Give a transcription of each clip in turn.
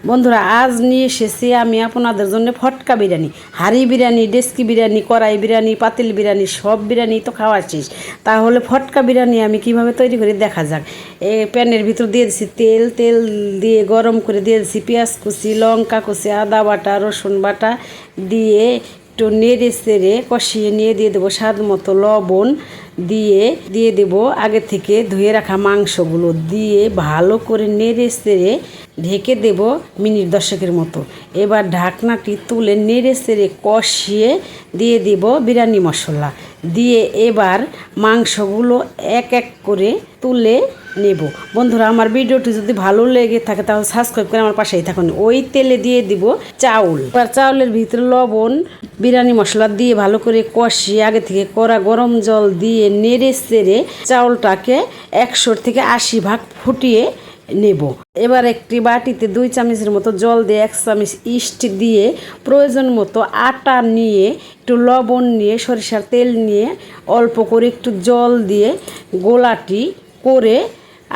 বন্ধুরা আজ নিয়ে এসেছি আমি আপনাদের জন্য ফটকা বিরিয়ানি। হাঁড়ি বিরিয়ানি, ডেস্কি বিরিয়ানি, কড়াই বিরিয়ানি, পাতিল বিরিয়ানি, সব বিরিয়ানি তো খাওয়াচ্ছিস। তাহলে ফটকা বিরিয়ানি আমি কিভাবে তৈরি করি দেখা যাক। প্যানের ভিতর দিয়ে দিচ্ছি তেল দিয়ে গরম করে দিয়ে দিচ্ছি পেঁয়াজ কুচি, লঙ্কা কুচি, আদা বাটা, রসুন বাটা দিয়ে একটু নেড়ে চেড়ে কষিয়ে নিয়ে দিয়ে দেবো স্বাদ মতো লবণ, দিয়ে দেব আগে থেকে ধুয়ে রাখা মাংসগুলো দিয়ে ভালো করে নেড়ে চেড়ে ঢেকে দেব মিনিট 10 মতো। এবার ঢাকনাটি তুলে নেড়ে চেড়ে কষিয়ে দিয়ে দেব বিরিয়ানি মশলা দিয়ে এবার মাংসগুলো এক এক করে তুলে নেব। বন্ধুরা আমার ভিডিওটি যদি ভালো লেগে থাকে তাহলে সাবস্ক্রাইব করে আমার পাশেই থাকুন। ওই তেলে দিয়ে দিব চাউল, এবার চাউলের ভিতরে লবণ, বিরিয়ানি মশলা দিয়ে ভালো করে কষিয়ে আগে থেকে কড়া গরম জল দিয়ে নেড়ে চেড়ে চাউলটাকে 100 থেকে 80 ভাগ ফুটিয়ে নেব। এবার একটি বাটিতে 2 চামচের মতো জল দিয়ে 1 চামচ ইস্ট দিয়ে প্রয়োজন মতো আটা নিয়ে একটু লবণ নিয়ে সরিষার তেল নিয়ে অল্প করে একটু জল দিয়ে গোলাটি করে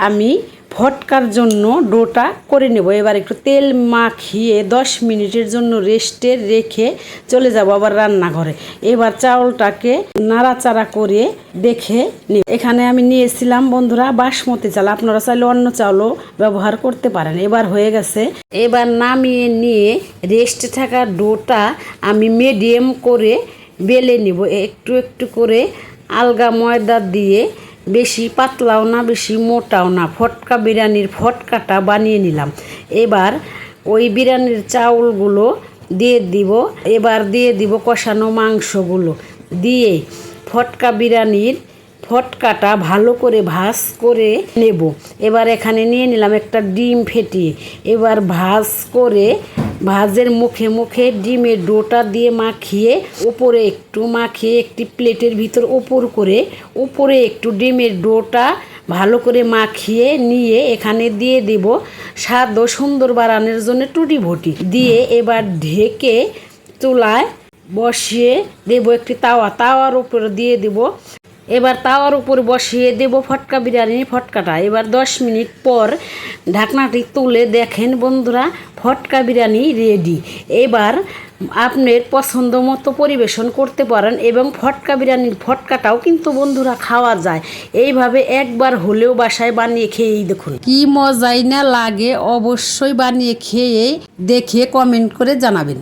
আমি ফটকার জন্য ডোটা করে নেব। এবার একটু তেল মাখিয়ে 10 মিনিটের জন্য রেস্টে রেখে চলে যাব আবার রান্নাঘরে। এবার চাউলটাকে নাড়াচাড়া করে দেখে নিই। এখানে আমি নিয়েছিলাম বন্ধুরা বাসমতি চাল, আপনারা চাইলে অন্য চাউলও ব্যবহার করতে পারেন। এবার হয়ে গেছে, এবার নামিয়ে নিয়ে রেস্টে থাকা ডোটা আমি মিডিয়াম করে বেলে নিব। একটু একটু করে আলগা ময়দা দিয়ে, বেশি পাতলাও না বেশি মোটাও না, ফটকা বিরিয়ানির ফটকাটা বানিয়ে নিলাম। এবার ওই বিরিয়ানির চাউলগুলো দিয়ে দিব, এবার দিয়ে দিব কষানো মাংসগুলো দিয়ে ফটকা বিরিয়ানির ফটকাটা ভালো করে ভাজ করে নেব। এবার এখানে নিয়ে নিলাম একটা ডিম ফেটিয়ে, এবার ভাজ করে ভাজের মুখে মুখে ডিমের ডোটা দিয়ে মাখিয়ে উপরে একটু মাখিয়ে একটি প্লেটের ভিতর উপরে একটু ডিমের ডোটা ভালো করে মাখিয়ে নিয়ে এখানে দিয়ে দেব স্বাদ ও সুন্দর বাড়ানোর জন্য টুটি ভটি দিয়ে এবার ঢেকে চুলায় বসিয়ে দেব একটি তাওয়ার উপরে দিয়ে দেব। এবার তাওয়ার উপর বসিয়ে দেব ফটকা বিরিয়ানির ফটকাটা। এবার 10 মিনিট পর ঢাকনাটি তুলে দেখেন বন্ধুরা ফটকা বিরিয়ানি রেডি। এবার আপনার পছন্দ মতো পরিবেশন করতে পারেন এবং ফটকা বিরিয়ানির ফটকাটাও কিন্তু বন্ধুরা খাওয়া যায়। এইভাবে একবার হলেও বাসায় বানিয়ে খেয়েই দেখুন কি মজাই না লাগে। অবশ্যই বানিয়ে খেয়ে দেখে কমেন্ট করে জানাবেন।